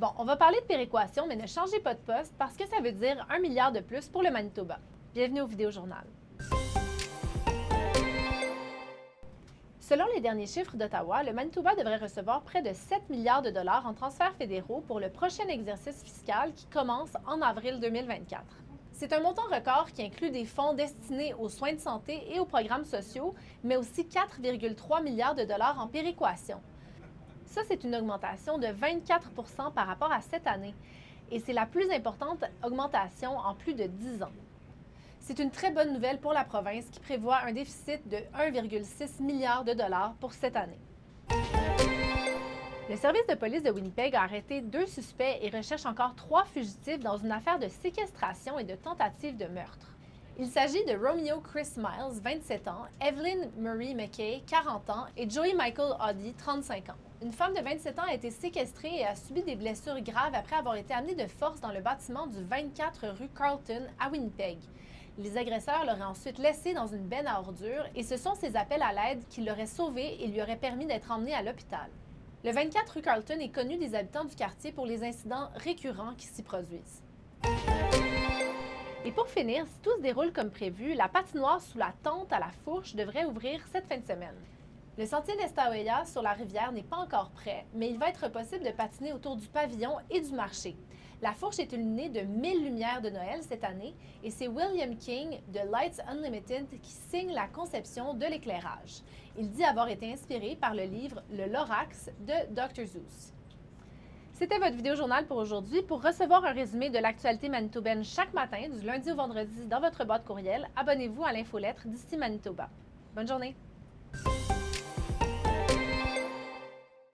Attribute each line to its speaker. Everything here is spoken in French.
Speaker 1: Bon, on va parler de péréquation, mais ne changez pas de poste parce que ça veut dire 1 milliard de plus pour le Manitoba. Bienvenue au Vidéojournal. Selon les derniers chiffres d'Ottawa, le Manitoba devrait recevoir près de 7 milliards de dollars en transferts fédéraux pour le prochain exercice fiscal qui commence en avril 2024. C'est un montant record qui inclut des fonds destinés aux soins de santé et aux programmes sociaux, mais aussi 4,3 milliards de dollars en péréquation. Ça, c'est une augmentation de 24 par rapport à cette année, et c'est la plus importante augmentation en plus de 10 ans. C'est une très bonne nouvelle pour la province qui prévoit un déficit de 1,6 milliard de dollars pour cette année. Le service de police de Winnipeg a arrêté 2 suspects et recherche encore 3 fugitifs dans une affaire de séquestration et de tentative de meurtre. Il s'agit de Romeo Chris Miles, 27 ans, Evelyn Marie McKay, 40 ans, et Joey Michael Audi, 35 ans. Une femme de 27 ans a été séquestrée et a subi des blessures graves après avoir été amenée de force dans le bâtiment du 24 rue Carleton à Winnipeg. Les agresseurs l'auraient ensuite laissée dans une benne à ordures et ce sont ses appels à l'aide qui l'auraient sauvée et lui auraient permis d'être emmenée à l'hôpital. Le 24 rue Carleton est connu des habitants du quartier pour les incidents récurrents qui s'y produisent. Et pour finir, si tout se déroule comme prévu, la patinoire sous la tente à la fourche devrait ouvrir cette fin de semaine. Le sentier d'Estaouéa sur la rivière n'est pas encore prêt, mais il va être possible de patiner autour du pavillon et du marché. La fourche est illuminée de 1000 lumières de Noël cette année et c'est William King de Lights Unlimited qui signe la conception de l'éclairage. Il dit avoir été inspiré par le livre Le Lorax de Dr. Seuss. C'était votre vidéojournal pour aujourd'hui. Pour recevoir un résumé de l'actualité manitobaine chaque matin, du lundi au vendredi, dans votre boîte courriel, abonnez-vous à l'infolettre d'ici Manitoba. Bonne journée!